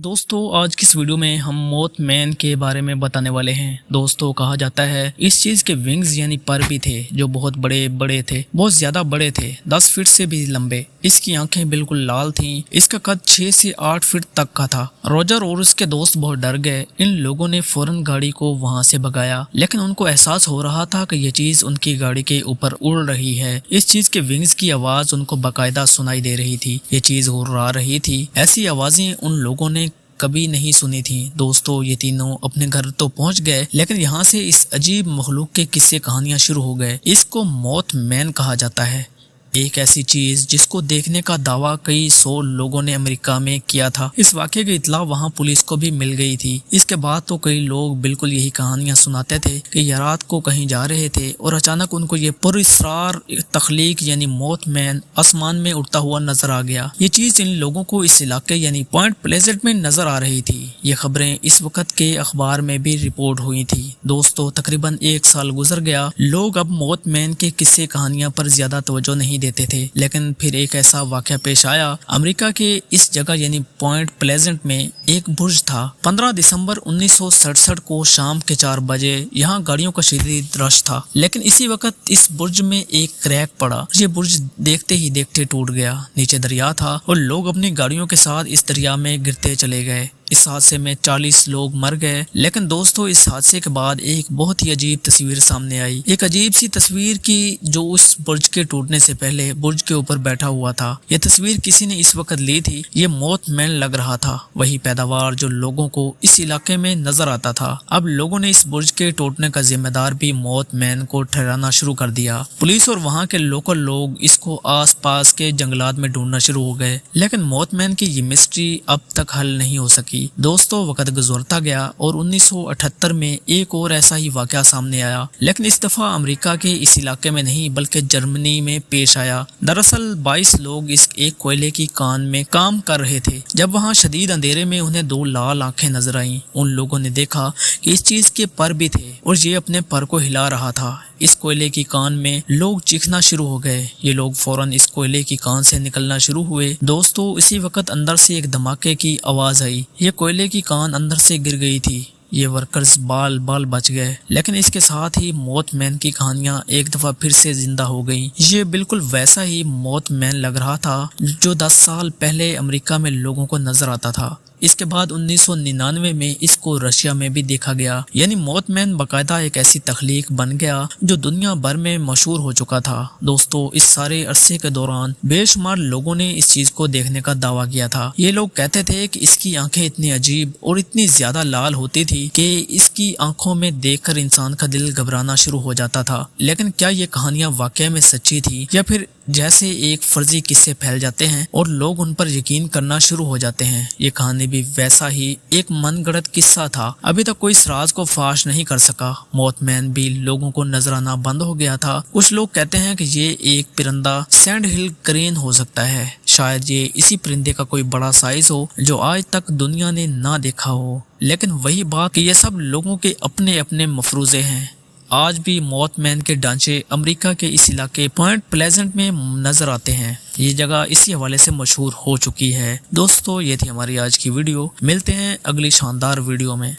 दोस्तों आज की इस वीडियो में हम मोथ मैन के बारे में बताने वाले हैं। दोस्तों कहा जाता है इस चीज के विंग्स यानी पर भी थे जो बहुत बड़े बड़े थे, बहुत ज्यादा बड़े थे, 10 फीट से भी लंबे। इसकी आंखें बिल्कुल लाल थीं। इसका कद 6 से 8 फीट तक का था। रॉजर और उसके दोस्त बहुत डर गए। इन लोगों ने फौरन गाड़ी को वहां से भगाया, लेकिन उनको एहसास हो रहा था कि ये चीज उनकी गाड़ी के ऊपर उड़ रही है। इस चीज के विंग्स की आवाज उनको बाकायदा सुनाई दे रही थी। ये चीज हुर्रा रही थी। ऐसी आवाजें उन लोगों ने कभी नहीं सुनी थी। दोस्तों ये तीनों अपने घर तो पहुंच गए, लेकिन यहाँ से इस अजीब मखलूक के किस्से कहानियां शुरू हो गए। इसको मोथ मैन कहा जाता है। एक ऐसी चीज जिसको देखने का दावा कई 100 लोगों ने अमेरिका में किया था। इस वाक़े की इत्तला वहां पुलिस को भी मिल गई थी। इसके बाद तो कई लोग बिल्कुल यही कहानियां सुनाते थे कि ये रात को कहीं जा रहे थे और अचानक उनको ये पुरअसरार तख्लीक यानी मोथ मैन आसमान में उड़ता हुआ नजर आ गया। ये चीज इन लोगों को इस इलाके यानी पॉइंट प्लेजेंट में नजर आ रही थी। ये खबरें इस वक्त के अखबार में भी रिपोर्ट हुई थी। दोस्तों तकरीबन 1 साल गुजर गया। लोग अब मोथ मैन के किस्से कहानियां पर ज्यादा तवज्जो नहीं देते थे, लेकिन फिर एक ऐसा वाकया पेश आया। अमेरिका के इस जगह यानी पॉइंट प्लेजेंट में एक बुर्ज था। 15 दिसंबर 1967 को शाम के 4 बजे यहाँ गाड़ियों का शदीद रश था, लेकिन इसी वक्त इस बुर्ज में एक क्रैक पड़ा। ये बुर्ज देखते ही देखते टूट गया। नीचे दरिया था और लोग अपनी गाड़ियों के साथ इस दरिया में गिरते चले गए। इस हादसे में 40 लोग मर गए। लेकिन दोस्तों इस हादसे के बाद एक बहुत ही अजीब तस्वीर सामने आई। एक अजीब सी तस्वीर की जो उस बुर्ज के टूटने से पहले बुर्ज के ऊपर बैठा हुआ था। यह तस्वीर किसी ने इस वक्त ली थी। ये मोथ मैन लग रहा था, वही पैदावार जो लोगों को इस इलाके में नजर आता था। अब लोगों ने इस बुर्ज के टूटने का जिम्मेदार भी मोथ मैन को ठहराना शुरू कर दिया। पुलिस और वहाँ के लोकल लोग इसको आस पास के जंगलात में ढूंढना शुरू हो गए, लेकिन मोथ मैन की ये मिस्ट्री अब तक हल नहीं हो सकी। दोस्तों वक्त गुजरता गया और 1978 में एक और ऐसा ही वाकया सामने आया, लेकिन इस दफा अमेरिका के इस इलाके में नहीं बल्कि जर्मनी में पेश आया। दरअसल 22 लोग इस एक कोयले की कान में काम कर रहे थे। जब वहां शदीद अंधेरे में उन्हें 2 लाल आंखें नजर आईं। उन लोगों ने देखा कि इस चीज के पर भी थे और ये अपने पर को हिला रहा था। इस कोयले की कान में लोग चीखना शुरू हो गए। ये लोग फौरन इस कोयले की कान से निकलना शुरू हुए। दोस्तों इसी वक्त अंदर से एक धमाके की आवाज आई। ये कोयले की कान अंदर से गिर गई थी। ये वर्कर्स बाल बाल बच गए, लेकिन इसके साथ ही मोथ मैन की कहानियां एक दफा फिर से जिंदा हो गईं। ये बिल्कुल वैसा ही मोथ मैन लग रहा था जो 10 साल पहले अमेरिका में लोगों को नजर आता था। इसके बाद 1999 में इसको रशिया में भी देखा गया। यानी मोथ मैन बाकायदा एक ऐसी तख्लीक बन गया जो दुनिया भर में मशहूर हो चुका था। दोस्तों इस सारे अरसे के दौरान बेशुमार लोगों ने इस चीज को देखने का दावा किया था। ये लोग कहते थे कि इसकी आंखें इतनी अजीब और इतनी ज्यादा लाल होती थी कि इसकी आंखों में देखकर इंसान का दिल घबराना शुरू हो जाता था। लेकिन क्या ये कहानियां वाकई में सच्ची थी या फिर जैसे एक फर्जी किस्से फैल जाते हैं और लोग उन पर यकीन करना शुरू हो जाते हैं? ये कहानी भी वैसा ही एक मनगढ़ंत किस्सा था। अभी तक कोई इस राज को फाश नहीं कर सका। मोथ मैन भी लोगों को नजर आना बंद हो गया था। कुछ लोग कहते हैं कि ये एक परिंदा सैंड हिल क्रेन हो सकता है। शायद ये इसी परिंदे का कोई बड़ा साइज हो जो आज तक दुनिया ने ना देखा हो। लेकिन वही बात कि ये सब लोगों के अपने अपने मफरूजे हैं। आज भी मोथ मैन के ढांचे अमेरिका के इस इलाके पॉइंट प्लेजेंट में नजर आते हैं। ये जगह इसी हवाले से मशहूर हो चुकी है। दोस्तों ये थी हमारी आज की वीडियो। मिलते हैं अगली शानदार वीडियो में।